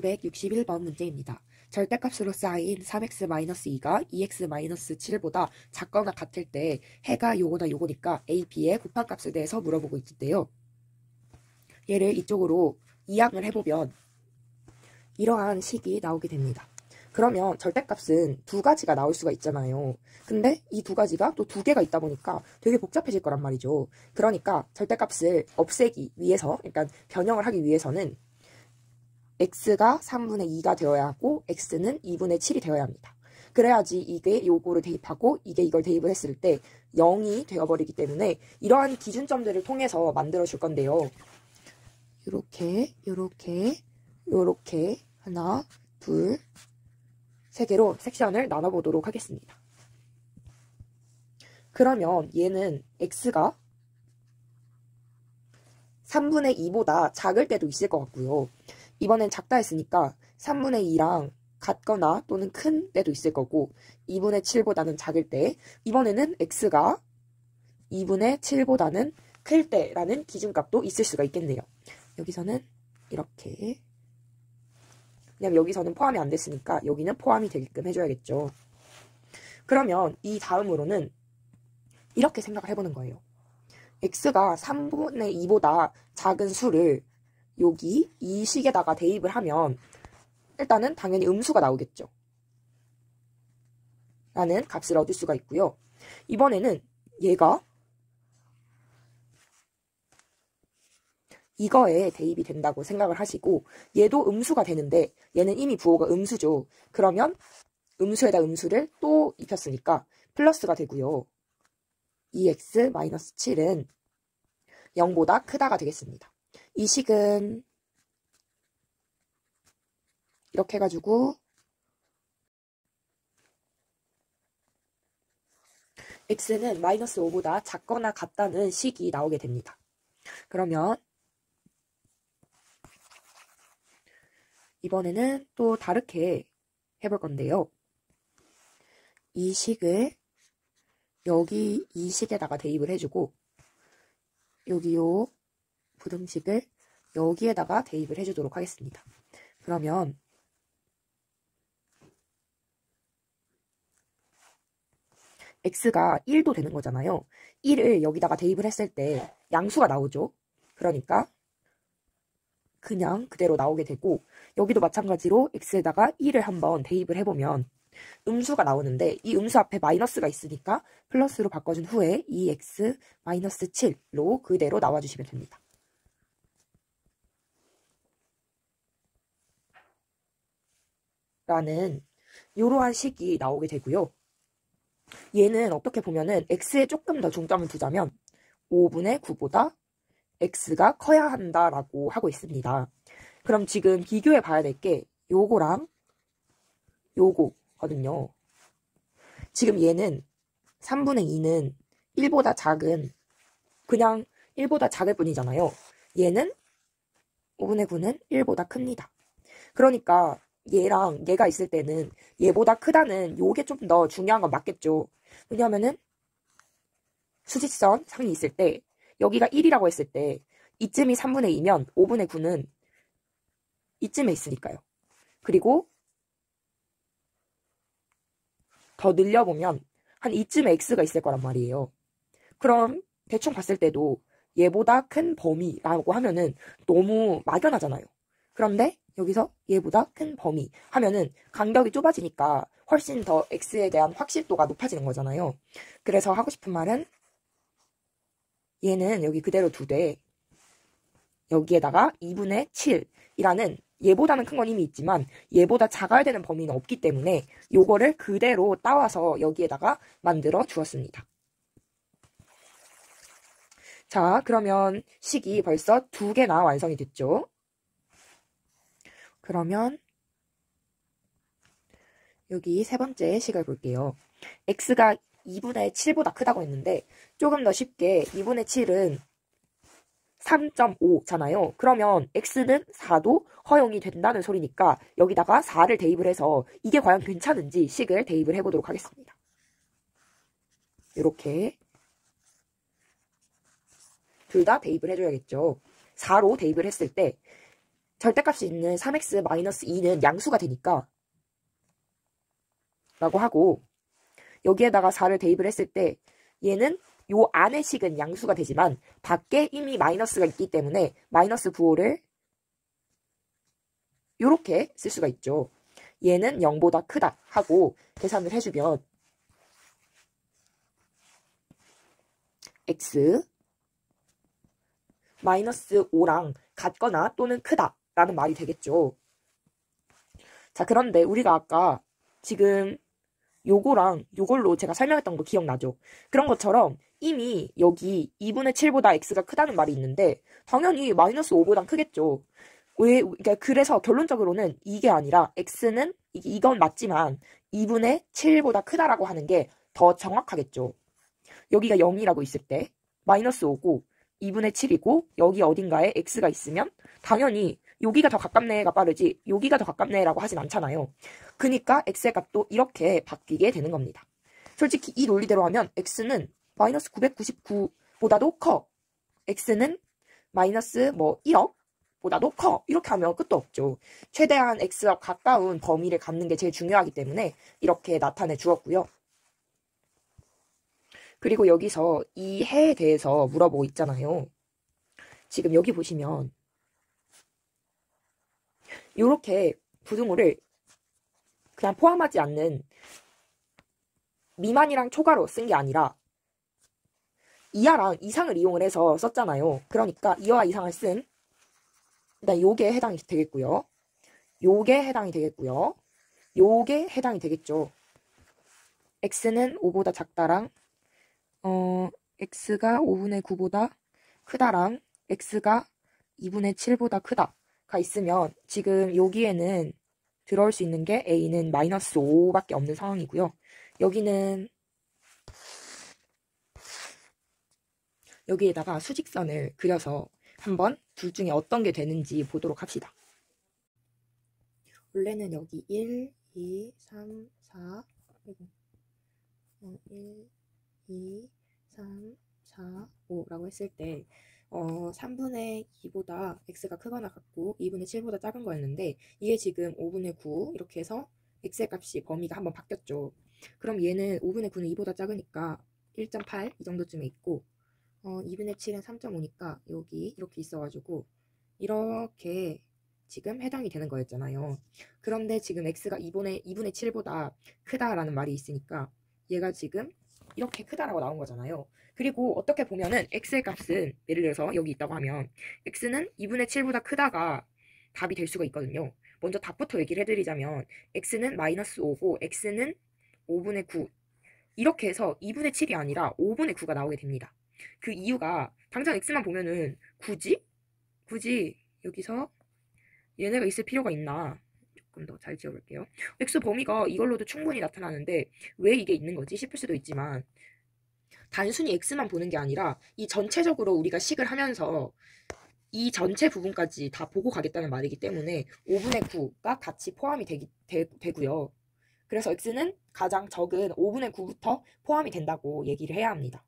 961번 문제입니다. 절대값으로 쌓인 3x-2가 2x-7보다 작거나 같을 때 해가 요거나 요거니까 a, b의 곱한값에 대해서 물어보고 있는데요. 얘를 이쪽으로 이항을 해보면 이러한 식이 나오게 됩니다. 그러면 절대값은 두 가지가 나올 수가 있잖아요. 근데 이 두 가지가 또 두 개가 있다 보니까 되게 복잡해질 거란 말이죠. 그러니까 절대값을 없애기 위해서, 그러니까 변형을 하기 위해서는 x가 3분의 2가 되어야 하고 x는 2분의 7이 되어야 합니다. 그래야지 이게 요거를 대입하고 이게 이걸 대입을 했을 때 0이 되어버리기 때문에 이러한 기준점들을 통해서 만들어 줄 건데요. 요렇게 하나, 둘, 세 개로 섹션을 나눠보도록 하겠습니다. 그러면 얘는 x가 3분의 2보다 작을 때도 있을 것 같고요. 이번엔 작다 했으니까 3분의 2랑 같거나 또는 큰 때도 있을 거고 2분의 7보다는 작을 때, 이번에는 x가 2분의 7보다는 클 때라는 기준값도 있을 수가 있겠네요. 여기서는 이렇게, 왜냐면 여기서는 포함이 안 됐으니까 여기는 포함이 되게끔 해줘야겠죠. 그러면 이 다음으로는 이렇게 생각을 해보는 거예요. x가 3분의 2보다 작은 수를 여기 이 식에다가 대입을 하면 일단은 당연히 음수가 나오겠죠. 라는 값을 얻을 수가 있고요. 이번에는 얘가 이거에 대입이 된다고 생각을 하시고 얘도 음수가 되는데 얘는 이미 부호가 음수죠. 그러면 음수에다 음수를 또 입혔으니까 플러스가 되고요. 2x-7은 0보다 크다가 되겠습니다. 이 식은 이렇게 해가지고 x는 -5보다 작거나 같다는 식이 나오게 됩니다. 그러면 이번에는 또 다르게 해볼 건데요. 이 식을 여기 이 식에다가 대입을 해주고 여기 요 부등식을 여기에다가 대입을 해주도록 하겠습니다. 그러면 x가 1도 되는 거잖아요. 1을 여기다가 대입을 했을 때 양수가 나오죠. 그러니까 그냥 그대로 나오게 되고 여기도 마찬가지로 x에다가 1을 한번 대입을 해보면 음수가 나오는데 이 음수 앞에 마이너스가 있으니까 플러스로 바꿔준 후에 2x-7로 그대로 나와주시면 됩니다. 라는 이러한 식이 나오게 되고요. 얘는 어떻게 보면은 x에 조금 더 중점을 두자면 5분의 9보다 x가 커야 한다라고 하고 있습니다. 그럼 지금 비교해 봐야 될 게 요거랑 요거거든요. 지금 얘는 3분의 2는 1보다 작은, 그냥 1보다 작을 뿐이잖아요. 얘는 5분의 9는 1보다 큽니다. 그러니까 얘랑 얘가 있을 때는 얘보다 크다는 요게 좀 더 중요한 건 맞겠죠. 왜냐하면은 수직선 상이 있을 때 여기가 1이라고 했을 때 이쯤이 3분의 2면 5분의 9는 이쯤에 있으니까요. 그리고 더 늘려보면 한 이쯤에 x가 있을 거란 말이에요. 그럼 대충 봤을 때도 얘보다 큰 범위라고 하면은 너무 막연하잖아요. 그런데 여기서 얘보다 큰 범위 하면은 간격이 좁아지니까 훨씬 더 x에 대한 확실도가 높아지는 거잖아요. 그래서 하고 싶은 말은 얘는 여기 그대로 두되 여기에다가 2분의 7이라는 얘보다는 큰 건 이미 있지만 얘보다 작아야 되는 범위는 없기 때문에 요거를 그대로 따와서 여기에다가 만들어 주었습니다. 자, 그러면 식이 벌써 2개나 완성이 됐죠. 그러면 여기 세 번째 식을 볼게요. x가 2분의 7보다 크다고 했는데 조금 더 쉽게 2분의 7은 3.5잖아요. 그러면 x는 4도 허용이 된다는 소리니까 여기다가 4를 대입을 해서 이게 과연 괜찮은지 식을 대입을 해보도록 하겠습니다. 이렇게 둘 다 대입을 해줘야겠죠. 4로 대입을 했을 때 절대값이 있는 3x-2는 양수가 되니까 라고 하고, 여기에다가 4를 대입을 했을 때 얘는 요 안의 식은 양수가 되지만 밖에 이미 마이너스가 있기 때문에 마이너스 부호를 요렇게 쓸 수가 있죠. 얘는 0보다 크다 하고 계산을 해주면 x 마이너스 5랑 같거나 또는 크다 라는 말이 되겠죠. 자, 그런데 우리가 아까 지금 요거랑 요걸로 제가 설명했던 거 기억나죠? 그런 것처럼 이미 여기 2분의 7보다 x가 크다는 말이 있는데 당연히 마이너스 5보단 크겠죠. 그러니까 그래서 결론적으로는 이게 아니라 x는 이건 맞지만 2분의 7보다 크다라고 하는 게 더 정확하겠죠. 여기가 0이라고 있을 때 마이너스 5고 2분의 7이고 여기 어딘가에 x가 있으면 당연히 여기가 더 가깝네가 빠르지 여기가 더 가깝네라고 하진 않잖아요. 그러니까 x의 값도 이렇게 바뀌게 되는 겁니다. 솔직히 이 논리대로 하면 x는 마이너스 999보다도 커. x는 마이너스 1억 보다도 커. 이렇게 하면 끝도 없죠. 최대한 x와 가까운 범위를 갖는 게 제일 중요하기 때문에 이렇게 나타내 주었고요. 그리고 여기서 이 해에 대해서 물어보고 있잖아요. 지금 여기 보시면 이렇게 부등호를 그냥 포함하지 않는 미만이랑 초과로 쓴 게 아니라 이하랑 이상을 이용을 해서 썼잖아요. 그러니까 이하와 이상을 쓴 일단 요게 해당이 되겠고요. 요게 해당이 되겠고요. 요게 해당이 되겠죠. x는 5보다 작다랑 x가 5분의 9보다 크다랑 x가 2분의 7보다 크다가 있으면 지금 여기에는 들어올 수 있는 게 a는 마이너스 5밖에 없는 상황이고요. 여기는 여기에다가 수직선을 그려서 한번 둘 중에 어떤 게 되는지 보도록 합시다. 원래는 여기 1, 2, 3, 4 1, 2, 3, 4, 5라고 했을 때 3분의 2보다 x가 크거나 같고 2분의 7보다 작은 거였는데 이게 지금 5분의 9 이렇게 해서 x의 값이 범위가 한번 바뀌었죠. 그럼 얘는 5분의 9는 2보다 작으니까 1.8 이 정도쯤에 있고 2분의 7은 3.5니까 여기 이렇게 있어가지고 이렇게 지금 해당이 되는 거였잖아요. 그런데 지금 x가 2분의 7보다 크다라는 말이 있으니까 얘가 지금 이렇게 크다라고 나온 거잖아요. 그리고 어떻게 보면은 x의 값은 예를 들어서 여기 있다고 하면 x는 2분의 7보다 크다가 답이 될 수가 있거든요. 먼저 답부터 얘기를 해드리자면 x는 마이너스 5고 x는 5분의 9 이렇게 해서 2분의 7이 아니라 5분의 9가 나오게 됩니다. 그 이유가 당장 x만 보면은 굳이 여기서 얘네가 있을 필요가 있나 조금 더 잘 지어볼게요. x 범위가 이걸로도 충분히 나타나는데 왜 이게 있는 거지 싶을 수도 있지만 단순히 x만 보는 게 아니라 이 전체적으로 우리가 식을 하면서 이 전체 부분까지 다 보고 가겠다는 말이기 때문에 5분의 9가 같이 포함이 되고요. 그래서 x는 가장 적은 5분의 9부터 포함이 된다고 얘기를 해야 합니다.